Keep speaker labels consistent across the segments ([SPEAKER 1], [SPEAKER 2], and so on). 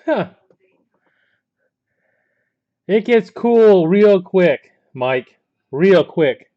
[SPEAKER 1] Huh. It gets cool real quick, Mike. Real quick.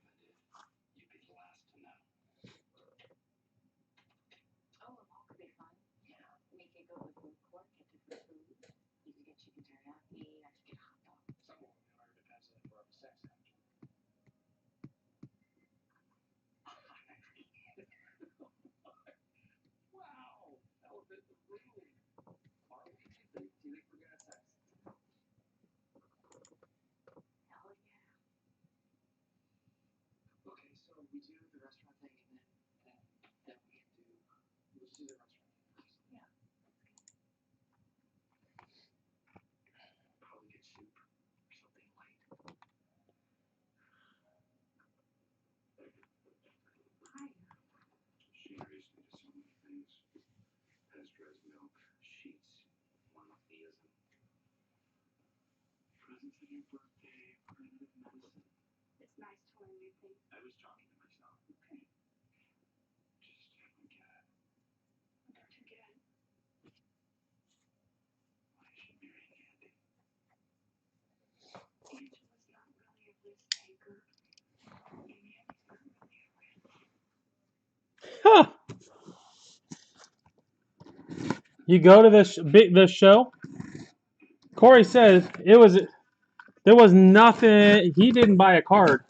[SPEAKER 1] Huh. You go to this show. Corey says it was there was nothing. He didn't buy a card.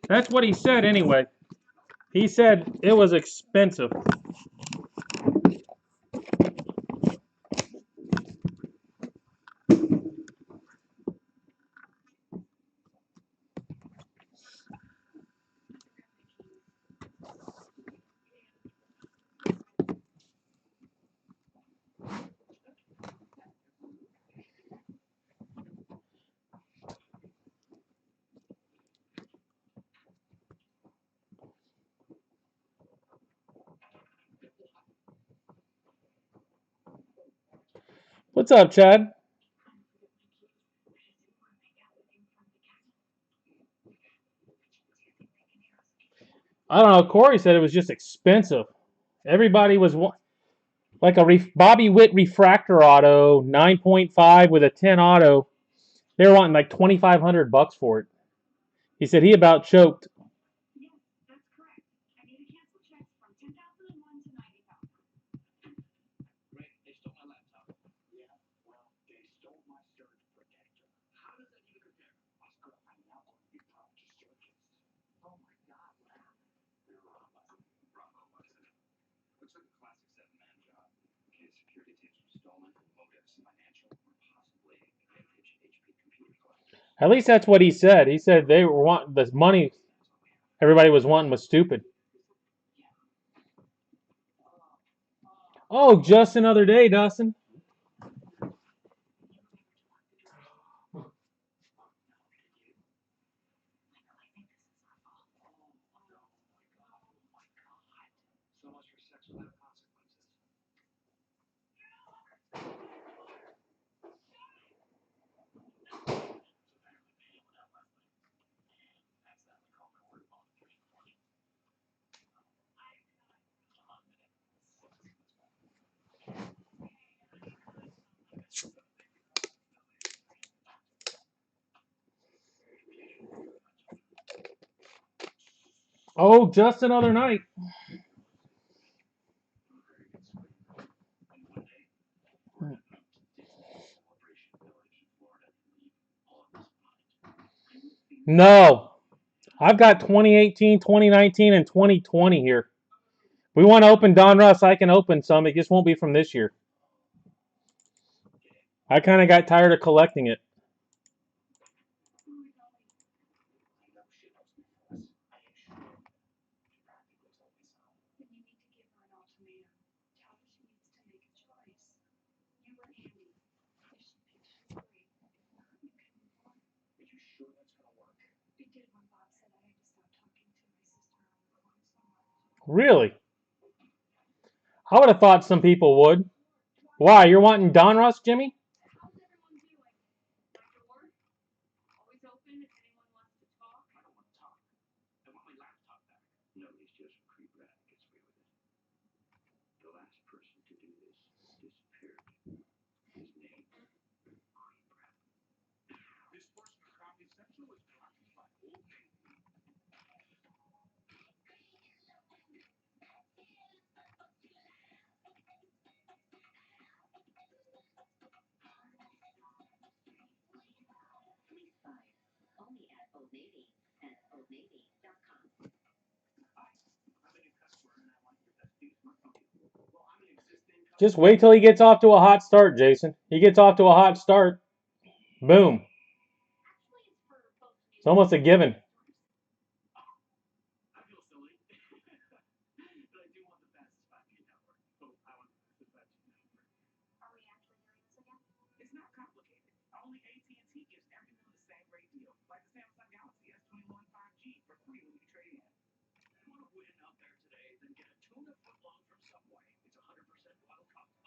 [SPEAKER 1] That's what he said anyway. He said it was expensive. What's up, Chad? I don't know. Corey said it was just expensive. Everybody was like a Bobby Witt refractor auto, 9.5 with a 10 auto. They were wanting like $2,500 for it. He said he about choked. At least that's what he said. He said they were wanting the money everybody was wanting was stupid. Oh, just another day, Dustin. Oh, just another night. No. I've got 2018, 2019, and 2020 here. We want to open Don Russ. I can open some. It just won't be from this year. I kind of got tired of collecting it. Really? I would have thought some people would. Why? You're wanting Don Russ, Jimmy? Just wait till he gets off to a hot start, Jason. He gets off to a hot start. Boom. It's almost a given.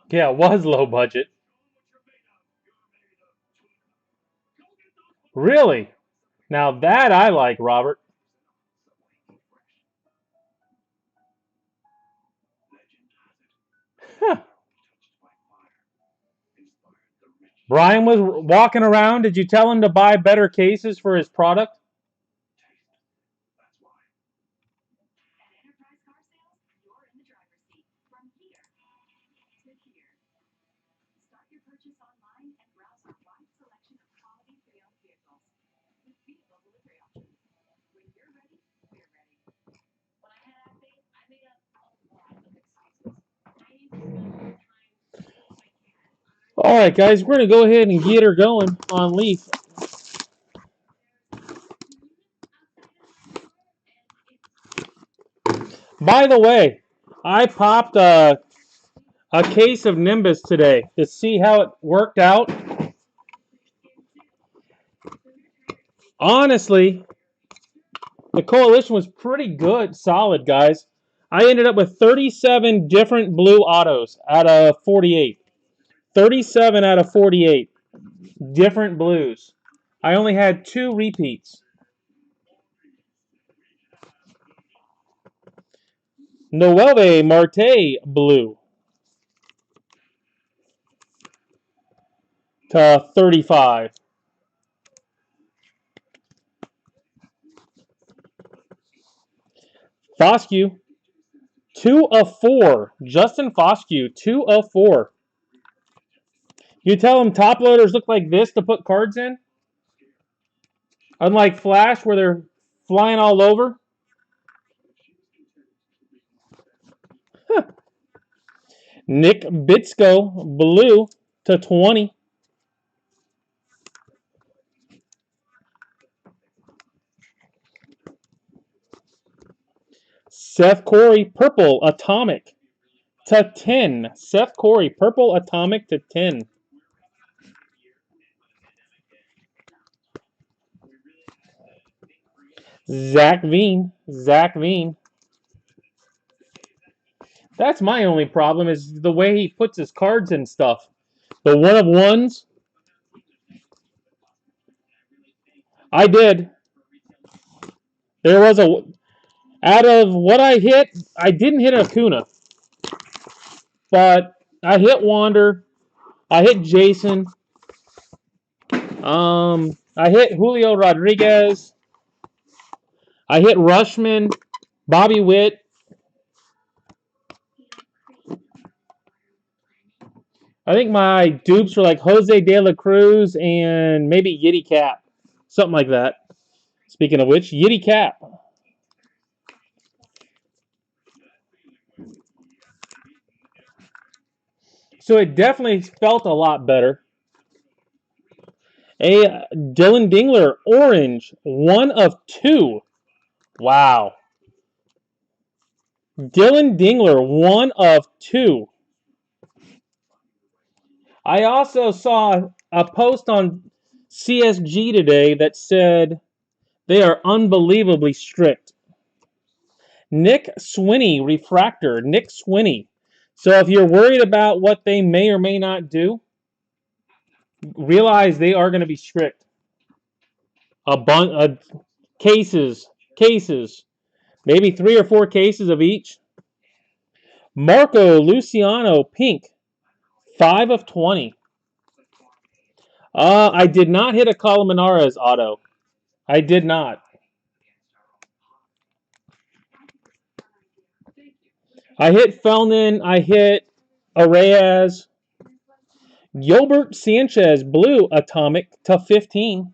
[SPEAKER 1] Yeah, it was low budget. Really? Now that I like, Robert. Huh. Brian was walking around. Did you tell him to buy better cases for his product? All right, guys, we're going to go ahead and get her going on Leaf. By the way, I popped a case of Nimbus today to see how it worked out. Honestly, the coalition was pretty good, solid, guys. I ended up with 37 different blue autos out of 48. 37 out of 48 different blues. I only had 2 repeats. Noelle Marte blue to 35. Foscue, 2 of 4. Justin Foscue, 2 of 4. You tell them top loaders look like this to put cards in? Unlike Flash, where they're flying all over? Huh. Nick Bitsko, blue to 20. Seth Corey, purple atomic to 10. Seth Corey, purple atomic to 10. Zach Veen. That's my only problem is the way he puts his cards and stuff. The one of ones. I did. There was a... Out of what I hit, I didn't hit Acuna. But I hit Wander. I hit Jason. I hit Julio Rodriguez. I hit Rushman. Bobby Witt. I think my dupes were like Jose De La Cruz and maybe Yiddy Cap. Something like that. Speaking of which, Yiddy Cap. So it definitely felt a lot better. A Dylan Dingler orange, 1 of 2. Wow. Dylan Dingler, 1 of 2. I also saw a post on CSG today that said they are unbelievably strict. Nick Swinney, refractor. Nick Swinney. So if you're worried about what they may or may not do, realize they are going to be strict. Cases. Maybe 3 or 4 cases of each. Marco Luciano, pink. 5 of 20. I did not hit a Colmenares auto. I did not. I hit Felnin. I hit Arraez. Gilbert Sanchez, blue atomic to 15.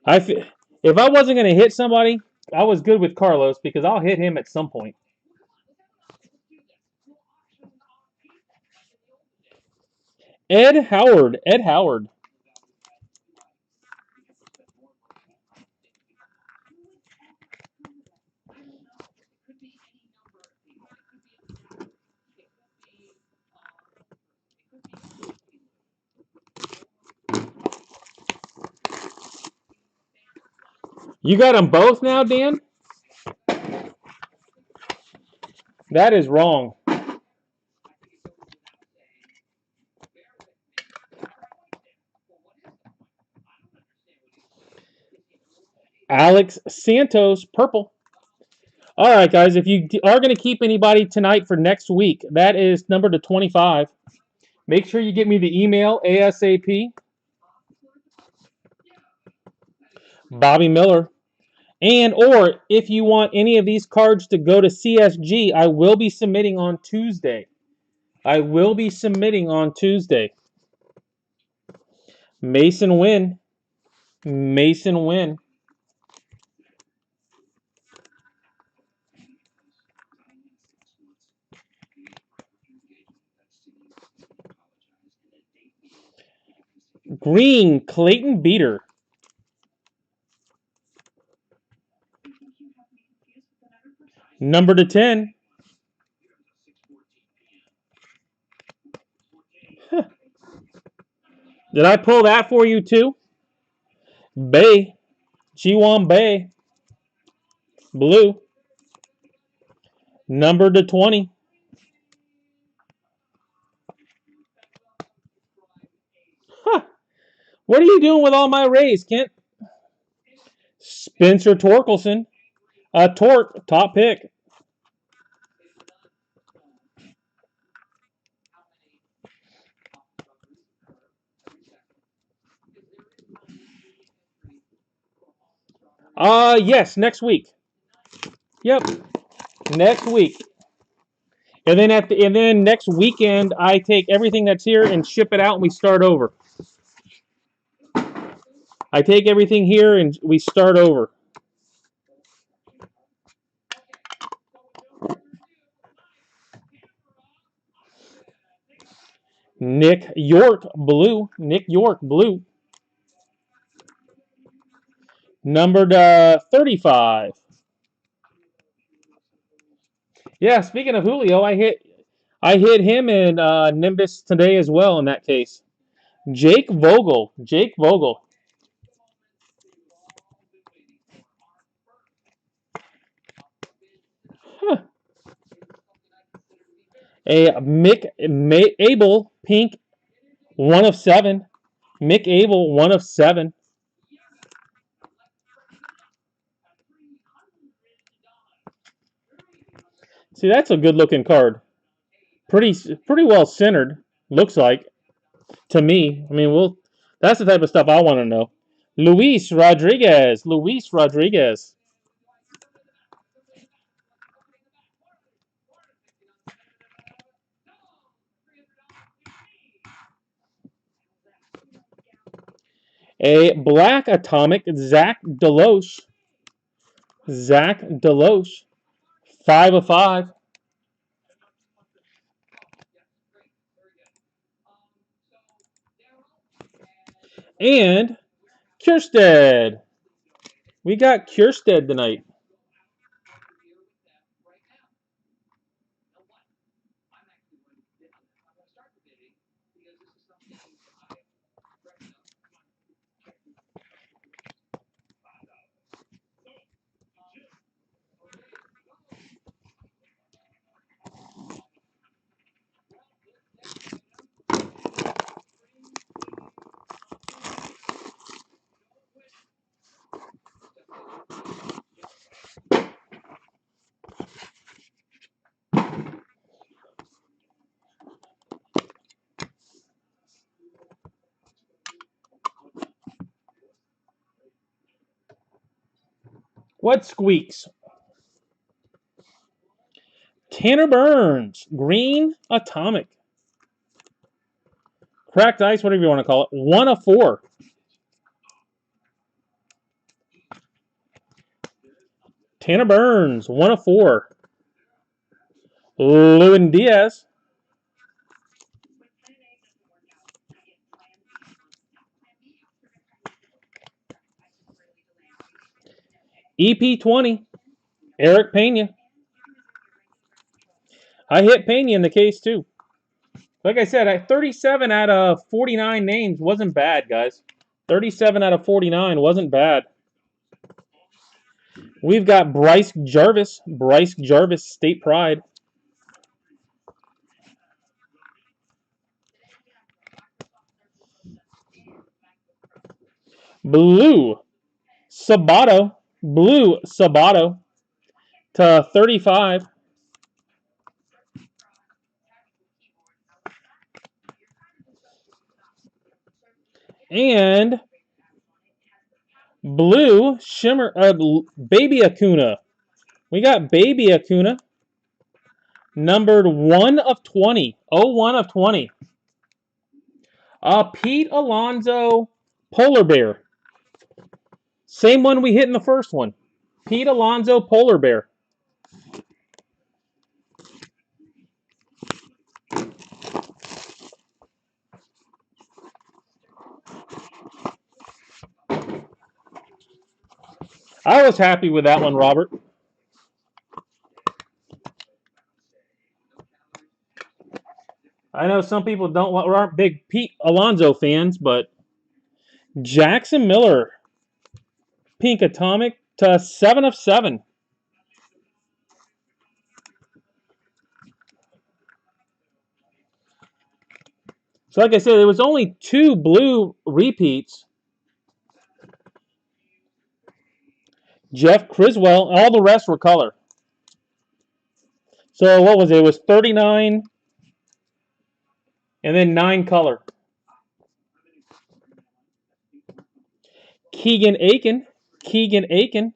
[SPEAKER 1] If I wasn't going to hit somebody, I was good with Carlos because I'll hit him at some point. Ed Howard. Ed Howard. You got them both now, Dan? That is wrong. Alex Santos, purple. All right, guys, if you are going to keep anybody tonight for next week, that is number to 25. Make sure you get me the email ASAP. Bobby Miller. And or if you want any of these cards to go to CSG, I will be submitting on Tuesday. Mason Wynn. Mason Wynn. Green, Clayton Beater. Number to 10. Huh. Did I pull that for you too? Bay. Ji-Hwan Bae. Blue. Number to 20. Huh. What are you doing with all my rays, Kent? Spencer Torkelson. Torque, top pick. Yes, next week. Yep, next week. And then next weekend, I take everything that's here and ship it out, and we start over. I take everything here and we start over. Nick York, blue. Nick York, blue. Numbered 35. Yeah, speaking of Julio, I hit him in Nimbus today as well in that case. Jake Vogel. Jake Vogel. Huh. A Mick Abel, pink, 1 of 7. Mick Abel, 1 of 7. See, that's a good looking card. Pretty well centered, looks like, to me. I mean, that's the type of stuff I want to know. Luis Rodriguez. Luis Rodriguez. A black atomic, Zach Deloche. Zach Deloche. 5 of 5. And Kiersted. We got Kiersted tonight. What squeaks? Tanner Burns. Green atomic. Cracked ice, whatever you want to call it. 1 of 4. Tanner Burns. 1 of 4. Lewin Diaz. EP20, Eric Pena. I hit Pena in the case too. Like I said, 37 out of 49 names wasn't bad, guys. 37 out of 49 wasn't bad. We've got Bryce Jarvis. Bryce Jarvis, State Pride. Blue Sabato. Blue Sabato to 35. And blue shimmer Baby Acuna. We got Baby Acuna. Numbered 1 of 20. 01 of 20. Pete Alonso Polar Bear. Same one we hit in the first one. Pete Alonso Polar Bear. I was happy with that one, Robert. I know some people aren't big Pete Alonso fans, but Jackson Miller, Pink Atomic to 7 of 7. So like I said, there was only 2 blue repeats. Jeff Criswell, all the rest were color. So what was it? It was 39 and then 9 color. Keegan Aiken. Keegan Aiken.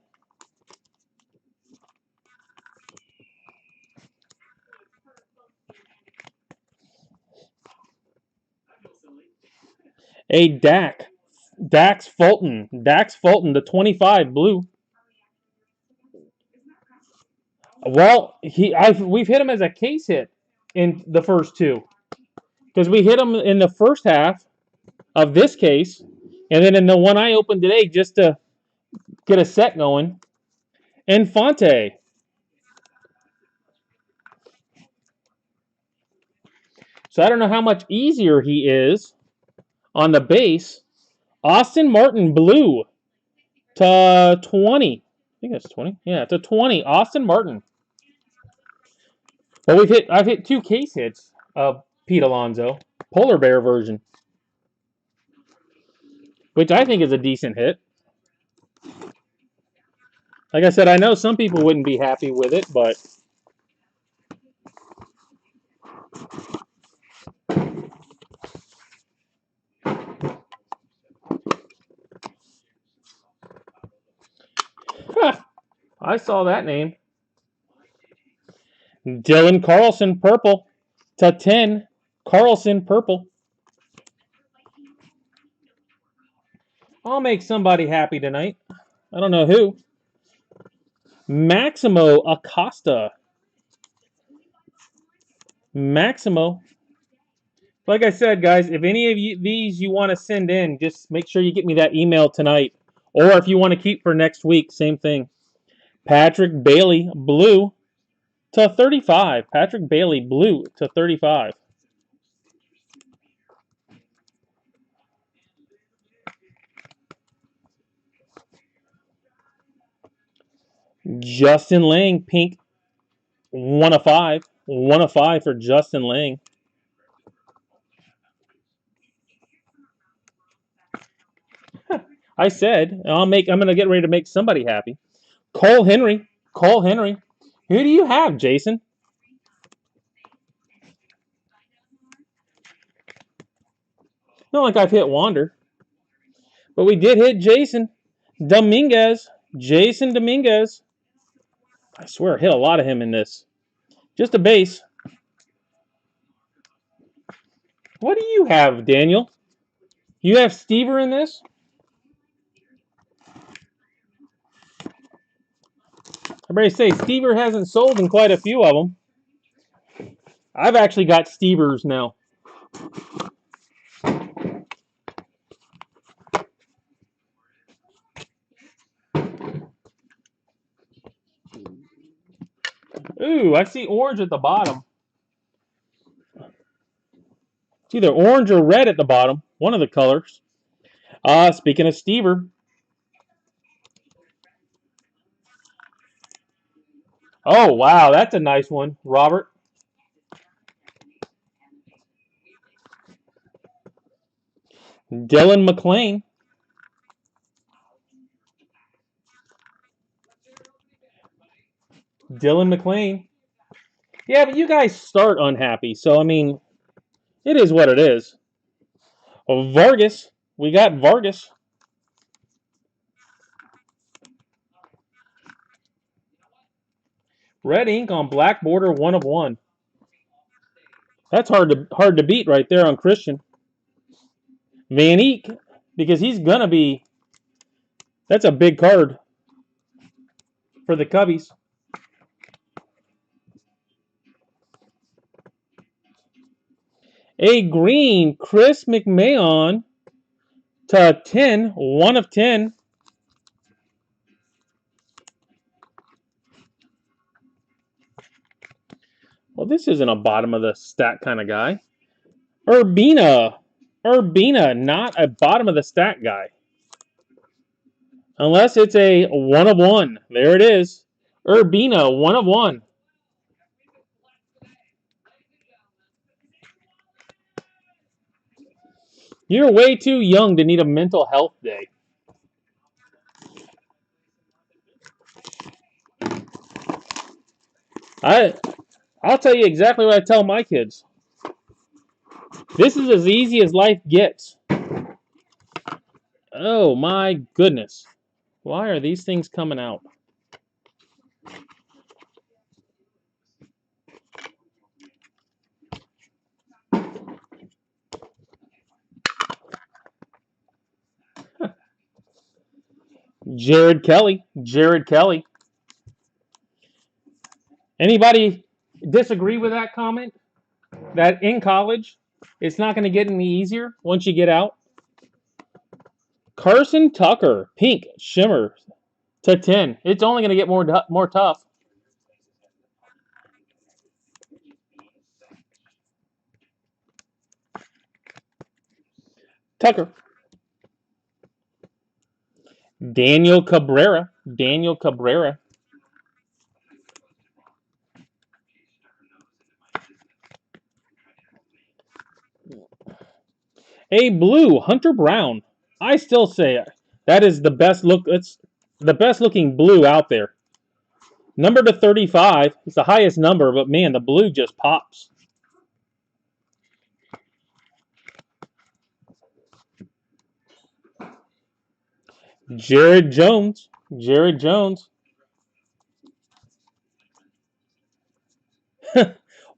[SPEAKER 1] A Dax Fulton. Dax Fulton, the 25 blue. Well, we've hit him as a case hit in the first 2. Because we hit him in the first half of this case, and then in the one I opened today just to get a set going. Infante. So I don't know how much easier he is on the base. Austin Martin blue to 20. I think that's 20. Yeah, to 20. Austin Martin. Well, I've hit 2 case hits of Pete Alonso, Polar Bear version, which I think is a decent hit. Like I said, I know some people wouldn't be happy with it, but I saw that name. Dylan Carlson purple to 10. Carlson purple. I'll make somebody happy tonight. I don't know who. Maximo Acosta. Maximo. Like I said, guys, if any of these you want to send in, just make sure you get me that email tonight. Or if you want to keep for next week, same thing. Patrick Bailey, blue to 35. Patrick Bailey, blue to 35. Justin Lang, pink, 1 of 5. 1 of 5 for Justin Lang. I said I'm gonna get ready to make somebody happy. Cole Henry. Cole Henry. Who do you have, Jason? Not like I've hit Wander. But we did hit Jason Dominguez. Jason Dominguez. I swear I hit a lot of him in this. Just a base. What do you have, Daniel? You have Stever in this? Everybody say Stever hasn't sold in quite a few of them. I've actually got Stevers now. Ooh, I see orange at the bottom. It's either orange or red at the bottom. One of the colors. Speaking of Stever. Oh, wow. That's a nice one, Robert. Dylan McLean. Dylan McLean. Yeah, but you guys start unhappy. So, I mean, it is what it is. Oh, Vargas. We got Vargas. Red ink on black border, 1 of 1. That's hard to beat right there on Christian. Van Eek, because he's going to be... That's a big card for the Cubbies. A green Chris McMahon to 10, 1 of 10. Well, this isn't a bottom of the stack kind of guy. Urbina, not a bottom of the stack guy. Unless it's a 1 of 1. There it is. Urbina, 1 of 1. You're way too young to need a mental health day. I'll tell you exactly what I tell my kids. This is as easy as life gets. Oh my goodness. Why are these things coming out? Jared Kelly. Anybody disagree with that comment? That in college, it's not going to get any easier once you get out? Carson Tucker, pink shimmer to 10. It's only going to get more tough. Tucker. Daniel Cabrera. A blue Hunter Brown. I still say that is the best look. It's the best looking blue out there. Number to 35. It's the highest number, but man, the blue just pops. Jared Jones.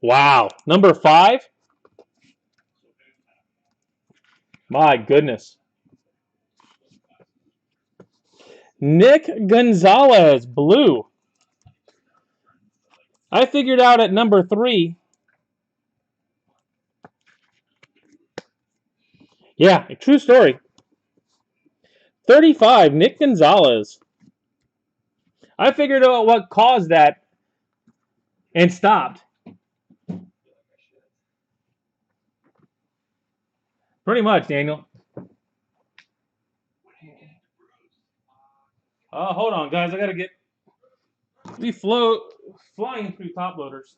[SPEAKER 1] Wow. Number 5. My goodness. Nick Gonzalez, blue. I figured out at number 3. Yeah, true story. 35, Nick Gonzalez. I figured out what caused that and stopped. Pretty much, Daniel. Hold on, guys. I got to get... We flying through top loaders.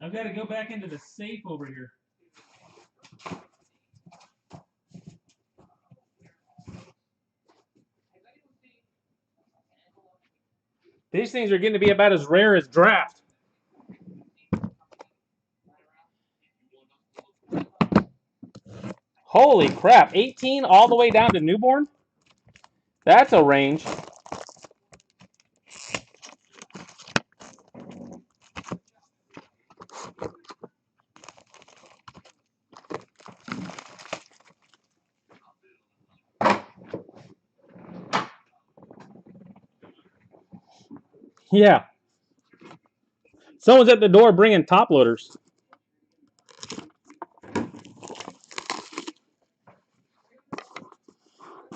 [SPEAKER 1] I've got to go back into the safe over here. These things are getting to be about as rare as draft. Holy crap. 18 all the way down to newborn? That's a range. Yeah. Someone's at the door bringing top loaders.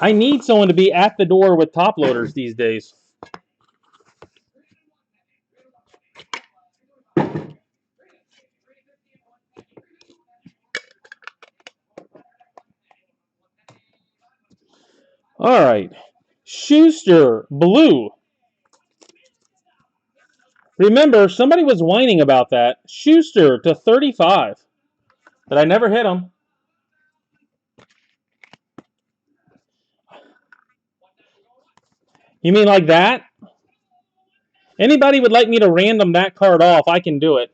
[SPEAKER 1] I need someone to be at the door with top loaders these days. All right. Schuster, blue. Remember, somebody was whining about that. Schuster to 35. But I never hit him. You mean like that? Anybody would like me to random that card off, I can do it.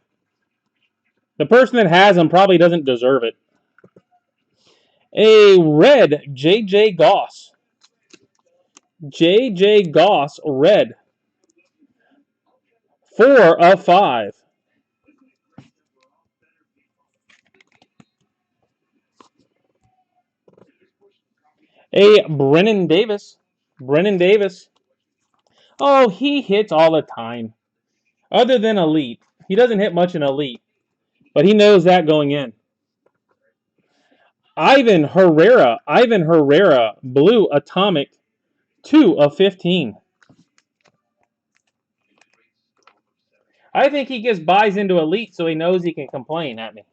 [SPEAKER 1] The person that has him probably doesn't deserve it. A red J.J. Goss. J.J. Goss, red. 4 of 5. A Brennan Davis. Brennan Davis. Oh, he hits all the time. Other than Elite. He doesn't hit much in Elite. But he knows that going in. Ivan Herrera. Ivan Herrera. Blue Atomic. 2 of 15. I think he just buys into Elite so he knows he can complain at me.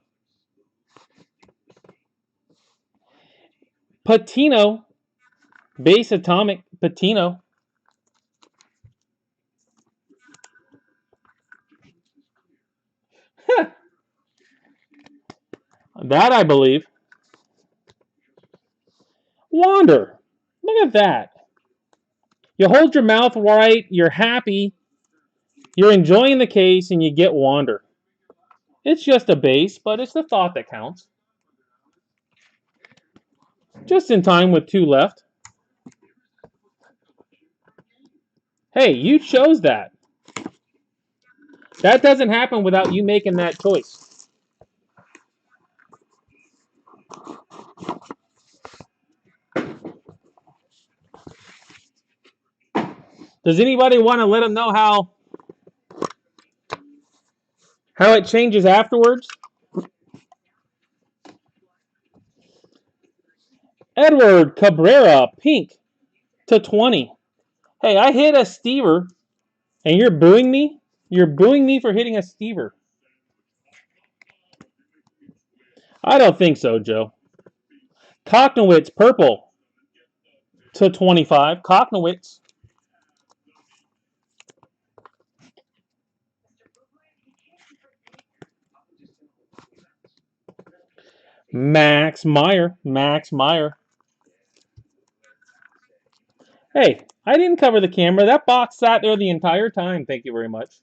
[SPEAKER 1] Patino. Base Atomic. Patino. That I believe. Wander. Look at that. You hold your mouth right, you're happy, you're enjoying the case, and you get Wander. It's just a base, but it's the thought that counts. Just in time with 2 left. Hey, you chose that. That doesn't happen without you making that choice. Does anybody want to let them know how it changes afterwards? Edward Cabrera, pink to 20. Hey, I hit a Stever, and you're booing me? You're booing me for hitting a Stever. I don't think so, Joe. Koknowitz, purple to 25. Koknowitz. Max Meyer. Max Meyer. Hey, I didn't cover the camera. That box sat there the entire time. Thank you very much.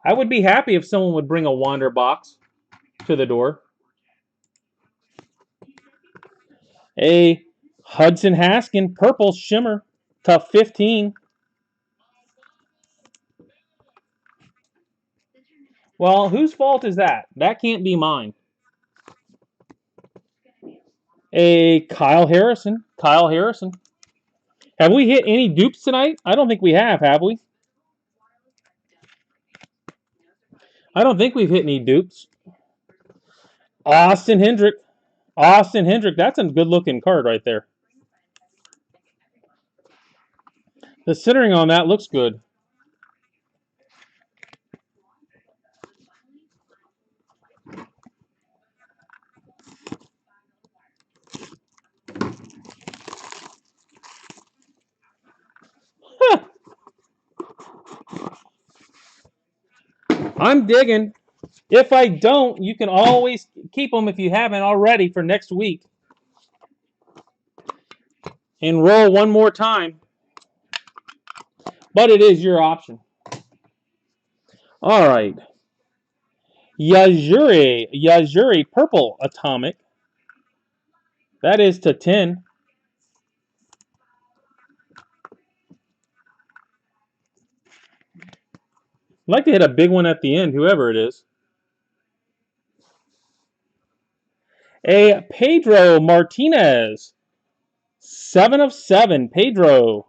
[SPEAKER 1] I would be happy if someone would bring a Wander box to the door. A Hudson Haskin, purple shimmer to 15. Well, whose fault is that? That can't be mine. A Kyle Harrison. Kyle Harrison. Have we hit any dupes tonight? I don't think we have we? I don't think we've hit any dupes. Austin Hendrick. Austin Hendrick. That's a good-looking card right there. The centering on that looks good. Huh. I'm digging. If I don't, you can always keep them if you haven't already for next week. And roll one more time. But it is your option. All right. Yajuri, purple atomic. That is to 10. I'd like to hit a big one at the end, whoever it is. A Pedro Martinez. 7 of 7. Pedro.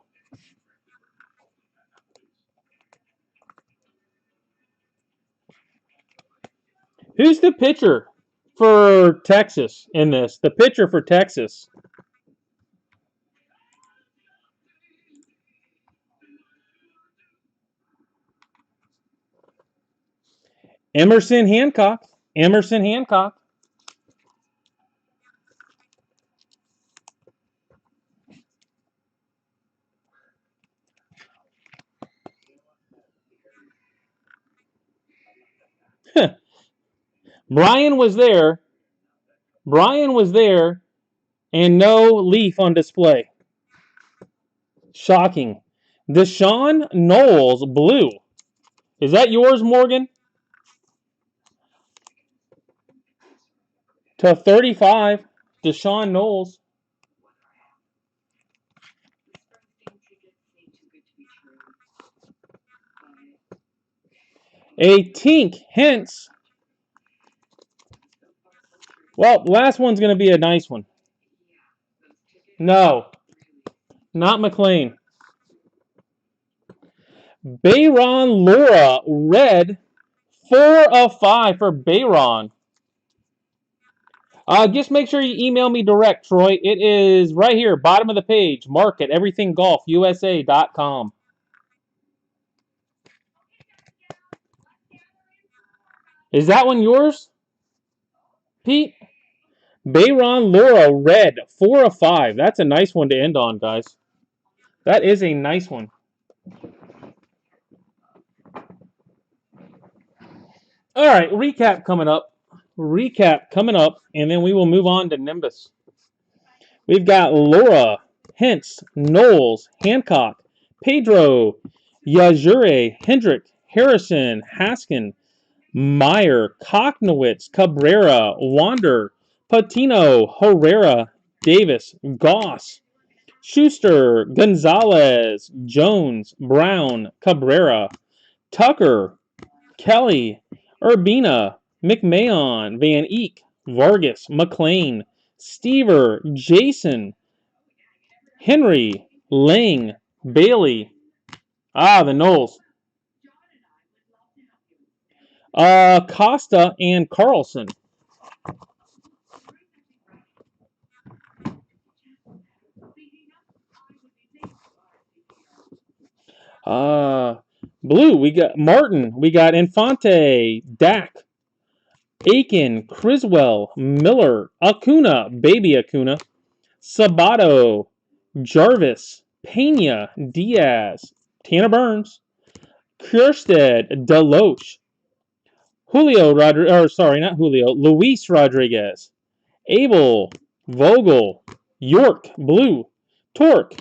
[SPEAKER 1] Who's the pitcher for Texas in this? The pitcher for Texas. Emerson Hancock. Emerson Hancock. Brian was there. Brian was there, and no Leaf on display. Shocking. Deshaun Knowles, blue. Is that yours, Morgan? To 35, Deshaun Knowles. A Tink Hence. Well, last one's going to be a nice one. No, not McLean. Bayron Laura, red, 4 of 5 for Bayron. Just make sure you email me direct, Troy. It is right here, bottom of the page. Mark at everythinggolfusa.com. Is that one yours, Pete? Bayron Laura, red, 4 of 5. That's a nice one to end on, guys. That is a nice one. All right, recap coming up. And then we will move on to Nimbus. We've got Laura, Hence, Knowles, Hancock, Pedro, Yajure, Hendrick, Harrison, Haskin, Meyer, Koknowitz, Cabrera, Wander, Patino, Herrera, Davis, Goss, Schuster, Gonzalez, Jones, Brown, Cabrera, Tucker, Kelly, Urbina, McMahon, Van Eek, Vargas, McLean, Stever, Jason, Henry, Lang, Bailey. The Knowles. Costa and Carlson. Blue, we got Martin, we got Infante, Dak, Aiken, Criswell, Miller, Acuna, baby Acuna, Sabato, Jarvis, Pena, Diaz, Tanner Burns, Kiersted, Deloach, Julio Rodriguez, not Julio, Luis Rodriguez, Abel, Vogel, York, Blue, Torque,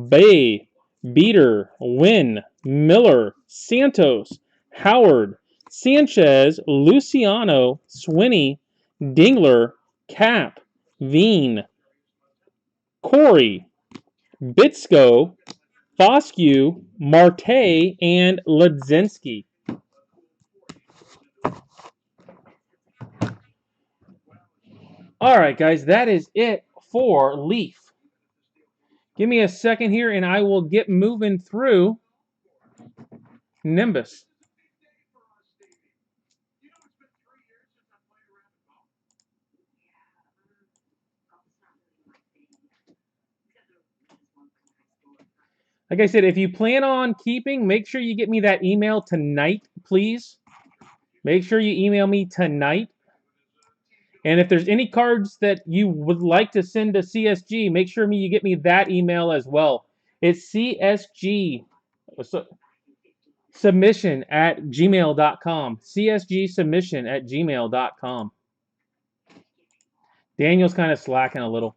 [SPEAKER 1] Bay, Beater, Wynn, Miller, Santos, Howard, Sanchez, Luciano, Swinney, Dingler, Cap, Veen, Corey, Bitsko, Foscue, Marte, and Ledzinski. All right, guys, that is it for Leaf. Give me a second here, and I will get moving through Nimbus. Like I said, if you plan on keeping, make sure you get me that email tonight, please. Make sure you email me tonight. And if there's any cards that you would like to send to CSG, make sure you get me that email as well. It's CSG submission at gmail.com. CSG submission at gmail.com. Daniel's kind of slacking a little.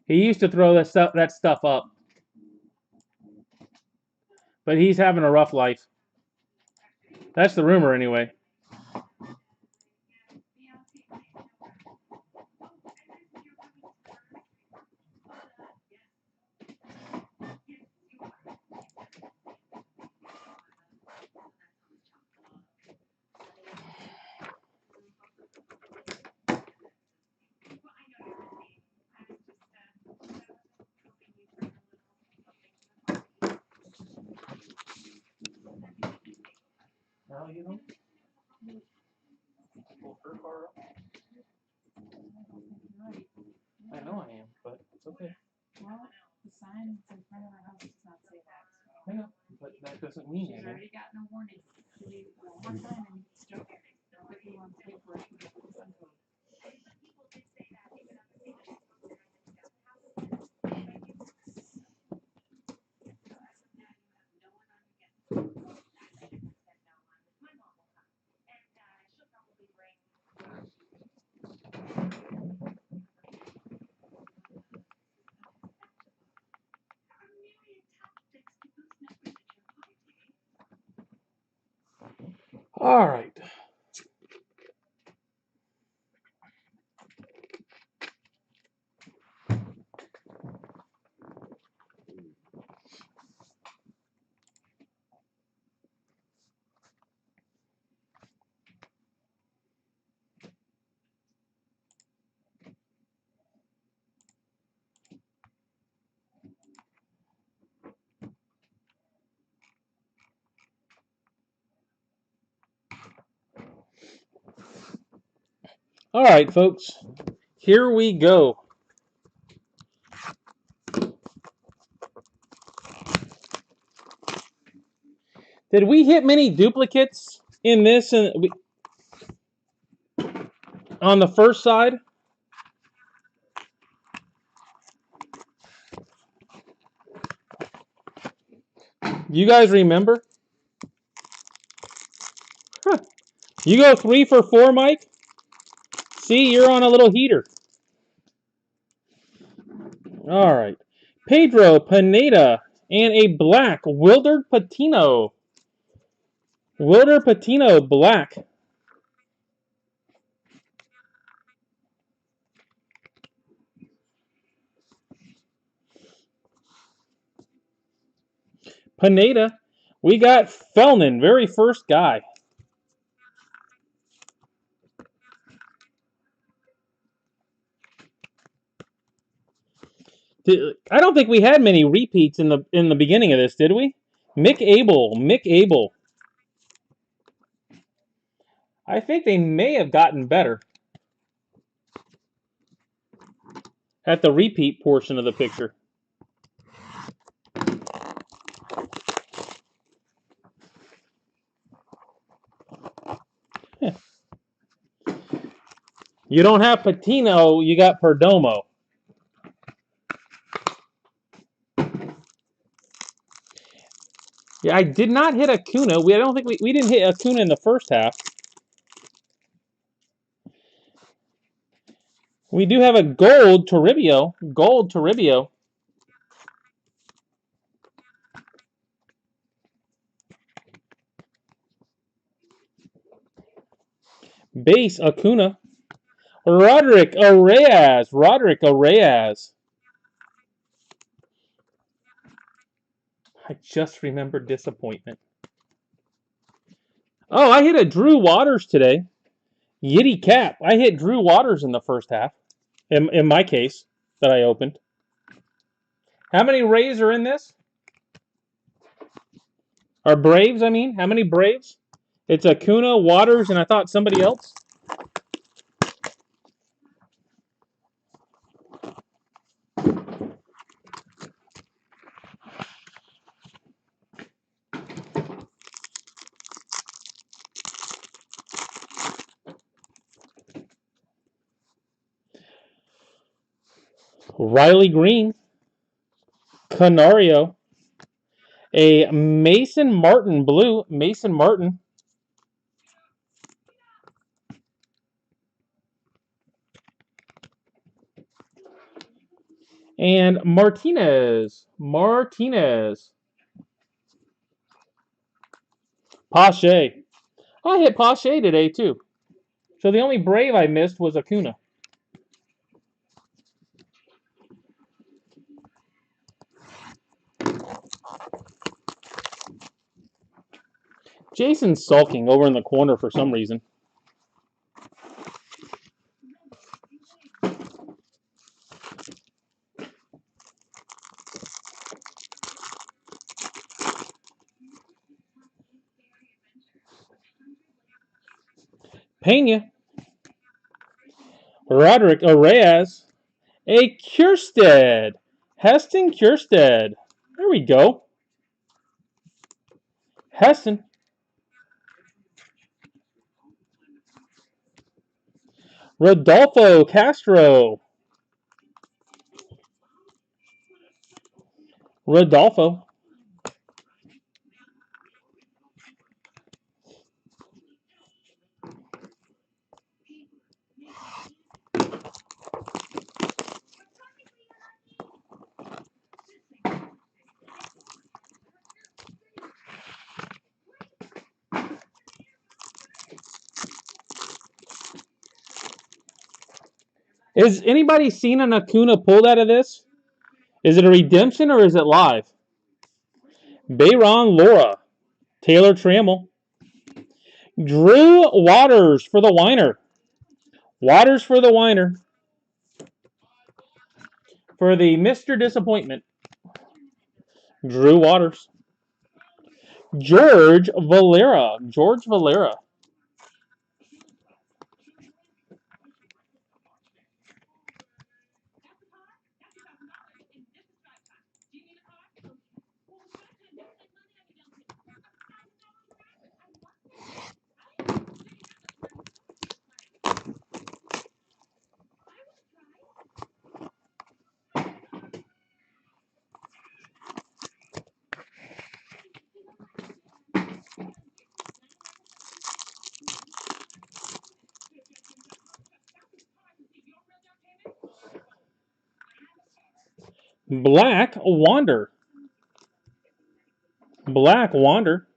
[SPEAKER 1] He used to throw that stuff up. But he's having a rough life. That's the rumor anyway. Now you know? I know I am, but it's okay.
[SPEAKER 2] Well, the sign in front of our house does not say that. So.
[SPEAKER 1] I know, but that doesn't All right. All right, folks. Here we go. Did we hit many duplicates in this on the first side? You guys remember? Huh. You go 3 for 4, Mike? See, you're on a little heater. All right. Pedro Pineda and a black Wilder Patino. Wilder Patino black. Pineda. We got Felnin, very first guy. I don't think we had many repeats in the beginning of this, did we? Mick Abel. I think they may have gotten better at the repeat portion of the picture. You don't have Patino, you got Perdomo. Yeah, I did not hit Acuna. I don't think we didn't hit Acuna in the first half. We do have a gold Toribio. Gold Toribio. Base Acuna. Roderick Arias. I just remembered disappointment. Oh, I hit a Drew Waters today. Yitty cap. I hit Drew Waters in the first half. In my case, that I opened. How many Rays are in this? Or Braves, I mean. How many Braves? It's Acuna, Waters, and I thought somebody else. Riley Green. Canario. A Mason Martin blue. Mason Martin. And Martinez. Pache. I hit Pache today, too. So the only Brave I missed was Acuna. Jason's sulking over in the corner for some reason. Pena. Roderick Arias. A Kjerstad. Heston Kjerstad. There we go. Heston. Rodolfo Castro. Rodolfo. Is anybody seen an Acuna pulled out of this? Is it a redemption or is it live? Bayron Lora. Taylor Trammell. Drew Waters for the Whiner. Waters for the Whiner. For the Mr. Disappointment. Drew Waters. George Valera. George Valera. Black Wander. Black Wander.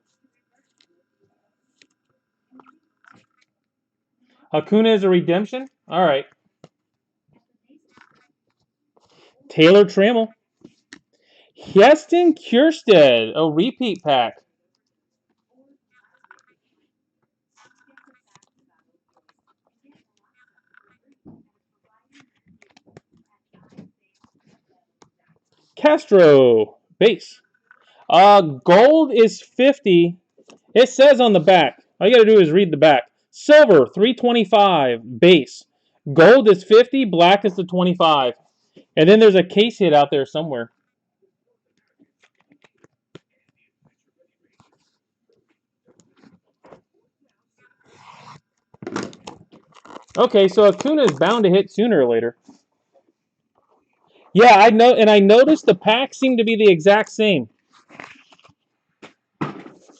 [SPEAKER 1] Acuna is a redemption? All right. Taylor Trammell. Heston Kjerstad, a repeat pack. Castro, base. Gold is 50. It says on the back. All you got to do is read the back. Silver, 325, base. Gold is 50, black is the 25. And then there's a case hit out there somewhere. Okay, so Acuna is bound to hit sooner or later. Yeah, I know, and I noticed the packs seem to be the exact same.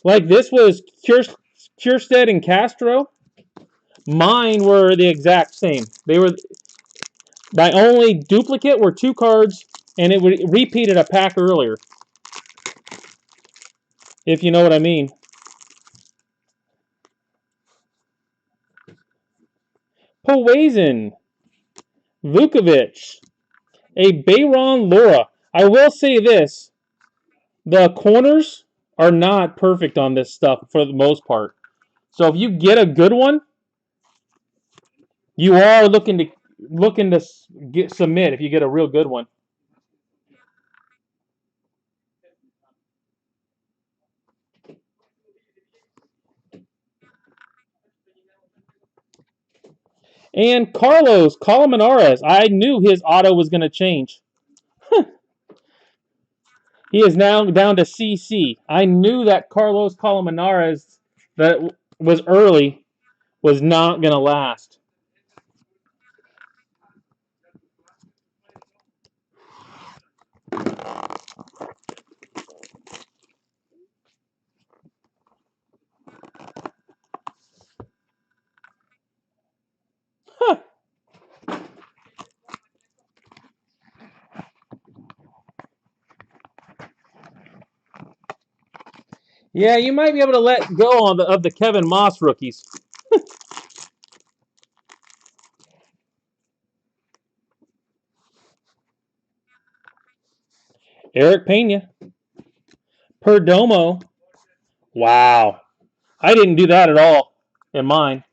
[SPEAKER 1] Like this was Kjerstad and Castro. Mine were the exact same. They were my only duplicate were 2 cards, and it repeated a pack earlier. If you know what I mean. Powazin, Vukovic, a Bayron Lora. I will say this: the corners are not perfect on this stuff for the most part. So if you get a good one, you are looking to submit if you get a real good one. And Carlos Colmenares, I knew his auto was going to change. He is now down to CC. I knew that Carlos Colmenares that was early was not going to last. Huh. Yeah, you might be able to let go of the Kevin Moss rookies. Eric Pena. Perdomo. Wow. I didn't do that at all in mine.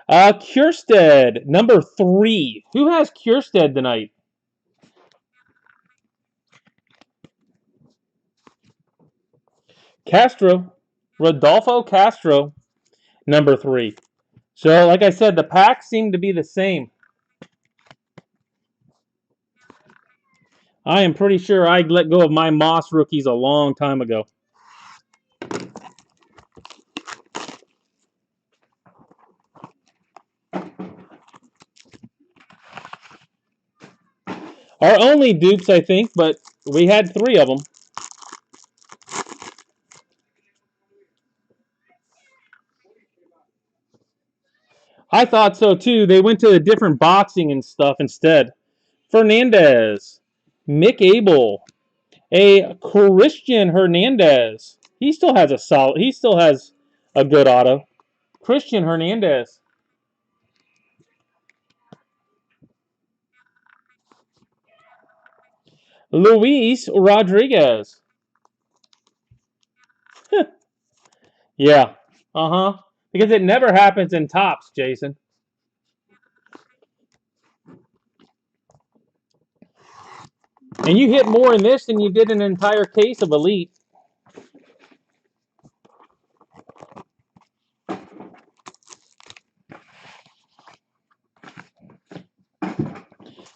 [SPEAKER 1] Kjerstad, number 3. Who has Kjerstad tonight? Castro. Rodolfo Castro, number 3. So, like I said, the packs seem to be the same. I am pretty sure I let go of my Moss rookies a long time ago. Our only dupes, I think, but we had 3 of them. I thought so too. They went to a different boxing and stuff instead. Fernandez, Mick Abel, a Christian Hernandez. He still has a solid. He still has a good auto. Christian Hernandez. Luis Rodriguez. Yeah. Uh-huh. Because it never happens in tops, Jason. And you hit more in this than you did in an entire case of Elite.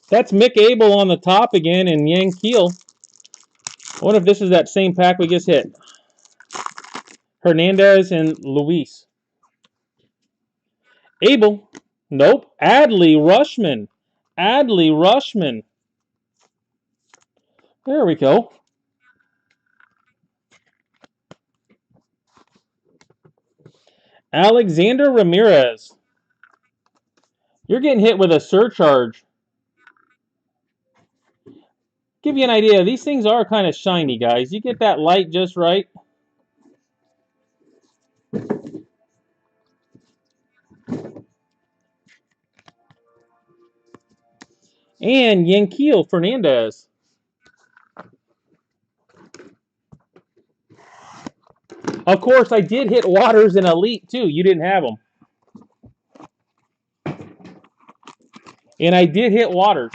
[SPEAKER 1] That's Mick Abel on the top again and Yang Keel. I wonder if this is that same pack we just hit. Hernandez and Luis. Abel. Nope. Adley Rutschman. Adley Rutschman. There we go. Alexander Ramirez. You're getting hit with a surcharge. Give you an idea. These things are kind of shiny, guys. You get that light just right. And Yanquiel Fernandez. Of course, I did hit Waters in Elite, too. You didn't have them. And I did hit Waters.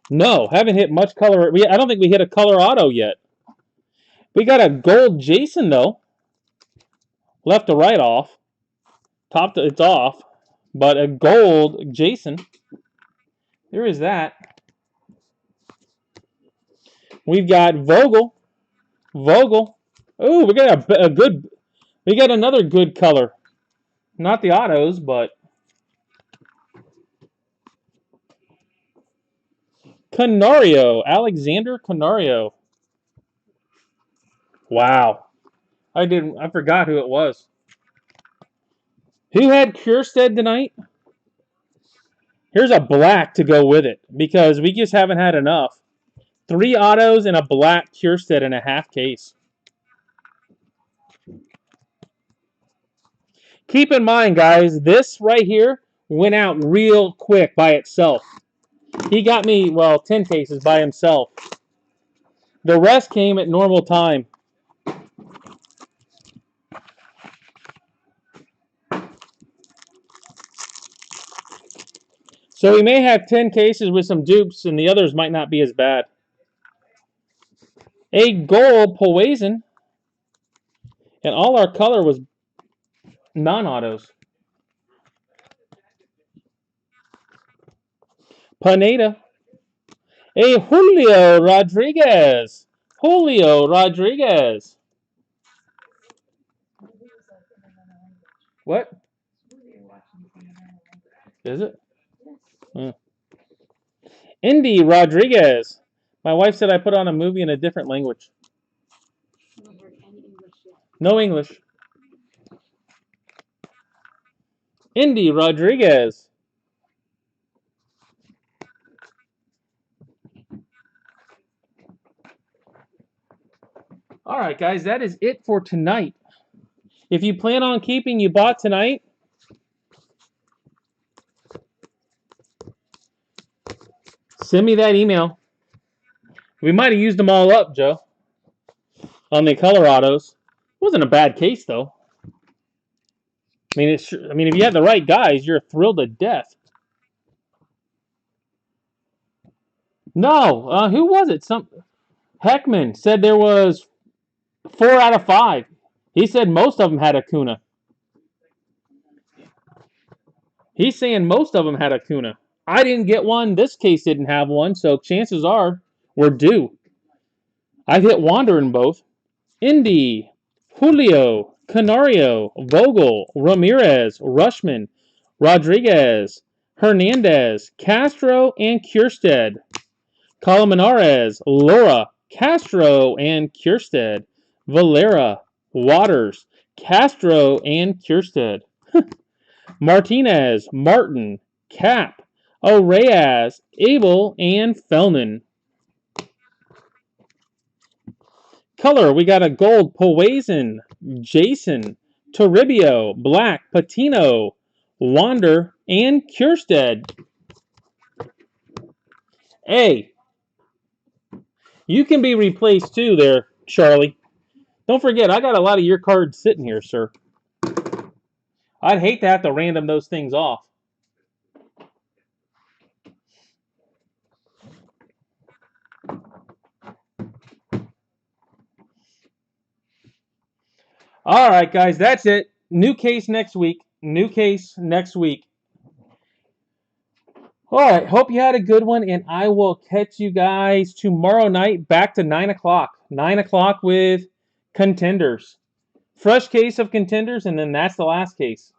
[SPEAKER 1] No, haven't hit much color. I don't think we hit a color auto yet. We got a gold Jason, though. Left to right off. Top to, it's off. But a gold Jason. There is that. We've got Vogel. Vogel. Oh, we got a good. We got another good color. Not the autos, but Canario. Alexander Canario. Wow. I forgot who it was. Who had Kjerstad tonight? Here's a black to go with it because we just haven't had enough. 3 autos and a black Kjerstad in a half case. Keep in mind, guys, this right here went out real quick by itself. He got me, well, 10 cases by himself. The rest came at normal time. So we may have 10 cases with some dupes, and the others might not be as bad. A gold Poison. And all our color was non-autos. Pineda. A Julio Rodriguez. Julio Rodriguez. What? Is it? Indy Rodriguez. My wife said I put on a movie in a different language. No English. Indy Rodriguez. All right, guys, that is it for tonight. If you plan on keeping you bought tonight, send me that email. We might have used them all up, Joe, on the Colorados. Wasn't a bad case, though. I mean, if you have the right guys, you're thrilled to death. No, who was it? Heckman said there was 4 out of 5. He said most of them had Acuna. He's saying most of them had Acuna. I didn't get one. This case didn't have one, so chances are we're due. I've hit Wander in both. Indy, Julio, Canario, Vogel, Ramirez, Rutschman, Rodriguez, Hernandez, Castro, and Kjerstad. Colmenares, Laura, Castro, and Kjerstad. Valera, Waters, Castro, and Kjerstad. Martinez, Martin, Cap, Reyes, Abel, and Fellman. Color, we got a gold Poison, Jason, Toribio, Black, Patino, Wander, and Kjerstad. Hey, you can be replaced too there, Charlie. Don't forget, I got a lot of your cards sitting here, sir. I'd hate to have to random those things off. All right, guys, that's it. New case next week. New case next week. All right, hope you had a good one, and I will catch you guys tomorrow night back to 9 o'clock. 9 o'clock with Contenders. Fresh case of Contenders, and then that's the last case.